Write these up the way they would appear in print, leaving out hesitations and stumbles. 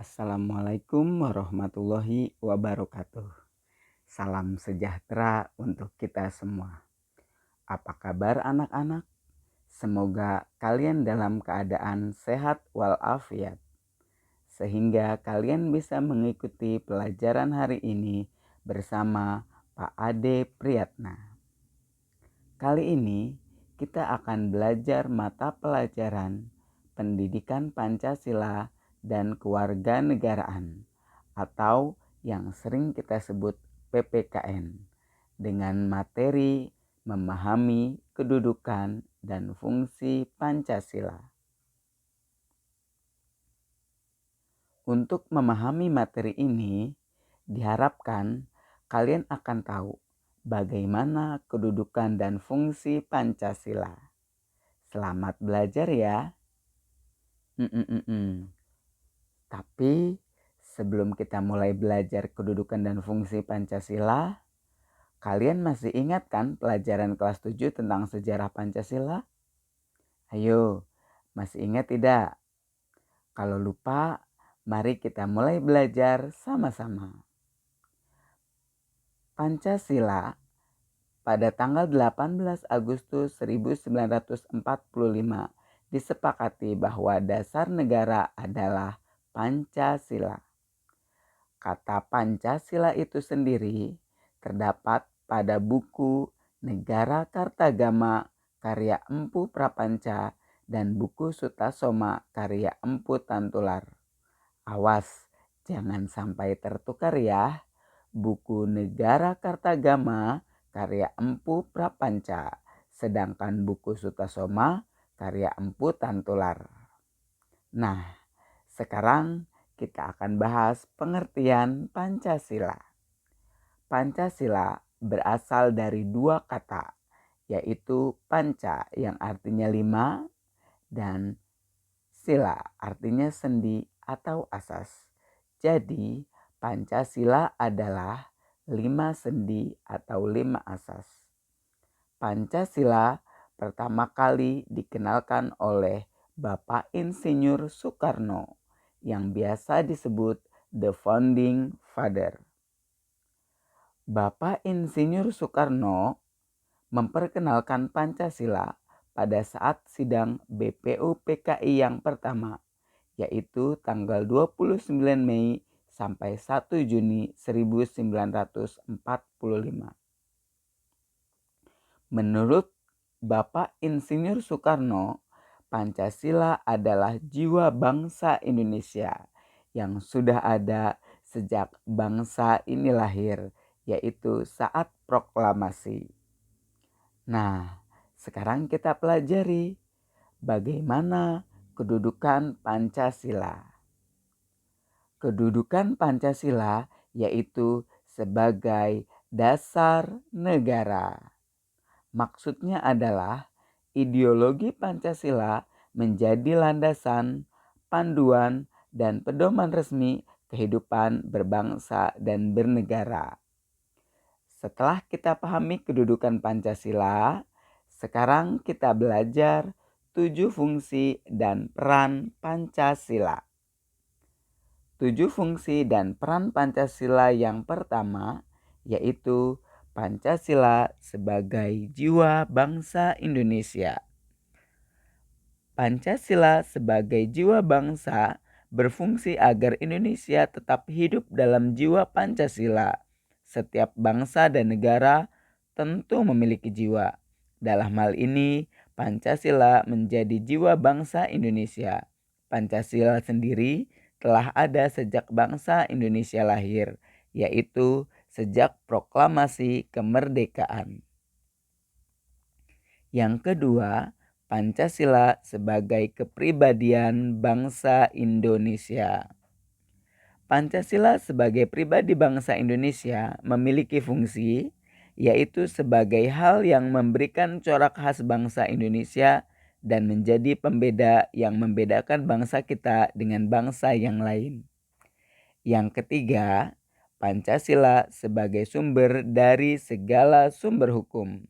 Assalamualaikum warahmatullahi wabarakatuh. Salam sejahtera untuk kita semua. Apa kabar anak-anak? Semoga kalian dalam keadaan sehat walafiat. Sehingga kalian bisa mengikuti pelajaran hari ini bersama Pak Ade Priyatna. Kali ini kita akan belajar mata pelajaran Pendidikan Pancasila dan Kewarganegaraan atau yang sering kita sebut PPKN dengan materi memahami kedudukan dan fungsi Pancasila. Untuk memahami materi ini, diharapkan kalian akan tahu bagaimana kedudukan dan fungsi Pancasila. Selamat belajar ya. Tapi sebelum kita mulai belajar kedudukan dan fungsi Pancasila, kalian masih ingat kan pelajaran kelas 7 tentang sejarah Pancasila? Ayo, masih ingat tidak? Kalau lupa, mari kita mulai belajar sama-sama. Pancasila pada tanggal 18 Agustus 1945 disepakati bahwa dasar negara adalah Pancasila. Kata Pancasila itu sendiri terdapat pada buku Negara Kartagama karya Empu Prapanca dan buku Sutasoma karya Empu Tantular. Awas, jangan sampai tertukar ya. Buku Negara Kartagama karya Empu Prapanca, sedangkan buku Sutasoma karya Empu Tantular. Nah, sekarang kita akan bahas pengertian Pancasila. Pancasila berasal dari dua kata, yaitu panca yang artinya 5 dan sila artinya sendi atau asas. Jadi Pancasila adalah 5 sendi atau 5 asas. Pancasila pertama kali dikenalkan oleh Bapak Insinyur Soekarno yang biasa disebut The Founding Father. Bapak Insinyur Soekarno memperkenalkan Pancasila pada saat sidang BPUPKI yang pertama, yaitu tanggal 29 Mei sampai 1 Juni 1945. Menurut Bapak Insinyur Soekarno, Pancasila adalah jiwa bangsa Indonesia yang sudah ada sejak bangsa ini lahir, yaitu saat proklamasi. Nah, sekarang kita pelajari bagaimana kedudukan Pancasila. Kedudukan Pancasila yaitu sebagai dasar negara. Maksudnya adalah ideologi Pancasila menjadi landasan, panduan, dan pedoman resmi kehidupan berbangsa dan bernegara. Setelah kita pahami kedudukan Pancasila, sekarang kita belajar 7 fungsi dan peran Pancasila. 7 fungsi dan peran Pancasila yang pertama yaitu Pancasila sebagai jiwa bangsa Indonesia. Pancasila sebagai jiwa bangsa berfungsi agar Indonesia tetap hidup dalam jiwa Pancasila. Setiap bangsa dan negara tentu memiliki jiwa. Dalam hal ini, Pancasila menjadi jiwa bangsa Indonesia. Pancasila sendiri telah ada sejak bangsa Indonesia lahir, yaitu sejak proklamasi kemerdekaan. Yang kedua, Pancasila sebagai kepribadian bangsa Indonesia. Pancasila sebagai pribadi bangsa Indonesia memiliki fungsi, yaitu sebagai hal yang memberikan corak khas bangsa Indonesia dan menjadi pembeda yang membedakan bangsa kita dengan bangsa yang lain. Yang ketiga, Pancasila sebagai sumber dari segala sumber hukum.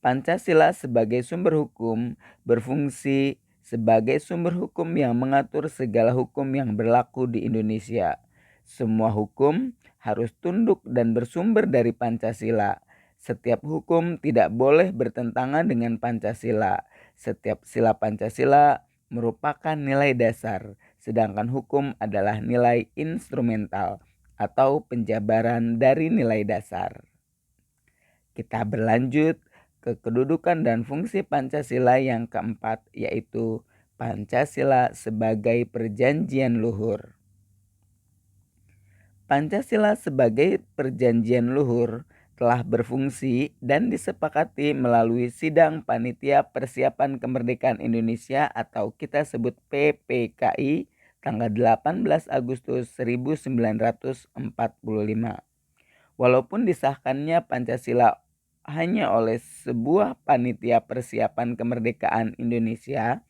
Pancasila sebagai sumber hukum berfungsi sebagai sumber hukum yang mengatur segala hukum yang berlaku di Indonesia. Semua hukum harus tunduk dan bersumber dari Pancasila. Setiap hukum tidak boleh bertentangan dengan Pancasila. Setiap sila Pancasila merupakan nilai dasar, sedangkan hukum adalah nilai instrumental atau penjabaran dari nilai dasar. Kita berlanjut ke kedudukan dan fungsi Pancasila yang keempat, yaitu Pancasila sebagai perjanjian luhur. Pancasila sebagai perjanjian luhur telah berfungsi dan disepakati melalui Sidang Panitia Persiapan Kemerdekaan Indonesia atau kita sebut PPKI tanggal 18 Agustus 1945. Walaupun disahkannya Pancasila hanya oleh sebuah panitia persiapan kemerdekaan Indonesia,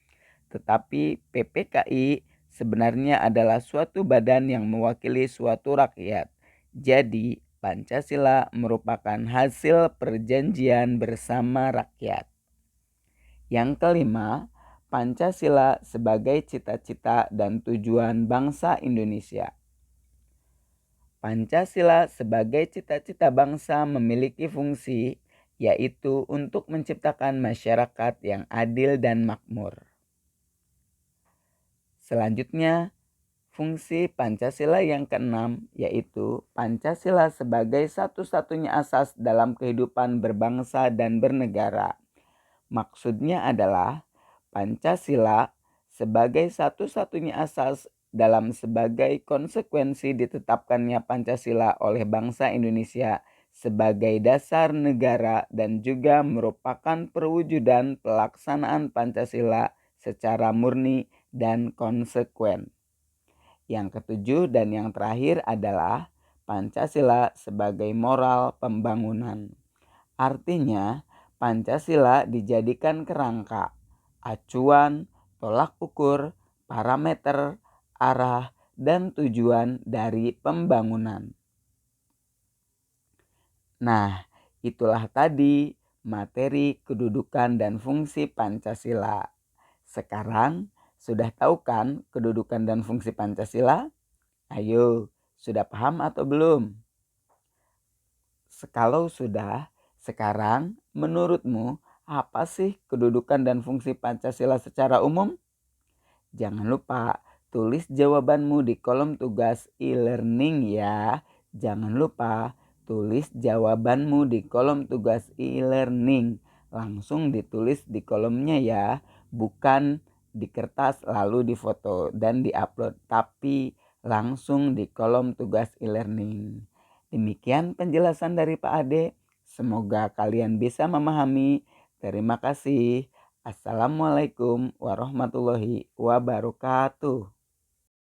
tetapi PPKI sebenarnya adalah suatu badan yang mewakili suatu rakyat. Jadi, Pancasila merupakan hasil perjanjian bersama rakyat. Yang kelima, Pancasila sebagai cita-cita dan tujuan bangsa Indonesia. Pancasila sebagai cita-cita bangsa memiliki fungsi, yaitu untuk menciptakan masyarakat yang adil dan makmur. Selanjutnya, fungsi Pancasila yang keenam, yaitu Pancasila sebagai satu-satunya asas dalam kehidupan berbangsa dan bernegara. Maksudnya adalah Pancasila sebagai satu-satunya asas dalam sebagai konsekuensi ditetapkannya Pancasila oleh bangsa Indonesia sebagai dasar negara dan juga merupakan perwujudan pelaksanaan Pancasila secara murni dan konsekuen. Yang ketujuh dan yang terakhir adalah Pancasila sebagai moral pembangunan. Artinya, Pancasila dijadikan kerangka, acuan, tolak ukur, parameter, arah, dan tujuan dari pembangunan. Nah, itulah tadi materi kedudukan dan fungsi Pancasila. Sekarang sudah tahu kan kedudukan dan fungsi Pancasila? Ayo, sudah paham atau belum? Kalau sudah, sekarang menurutmu apa sih kedudukan dan fungsi Pancasila secara umum? Jangan lupa tulis jawabanmu di kolom tugas e-learning ya. Jangan lupa tulis jawabanmu di kolom tugas e-learning. Langsung ditulis di kolomnya ya, bukan di kertas lalu difoto dan diupload, tapi langsung di kolom tugas e-learning. Demikian penjelasan dari Pak Ade. Semoga kalian bisa memahami. Terima kasih. Assalamualaikum warahmatullahi wabarakatuh.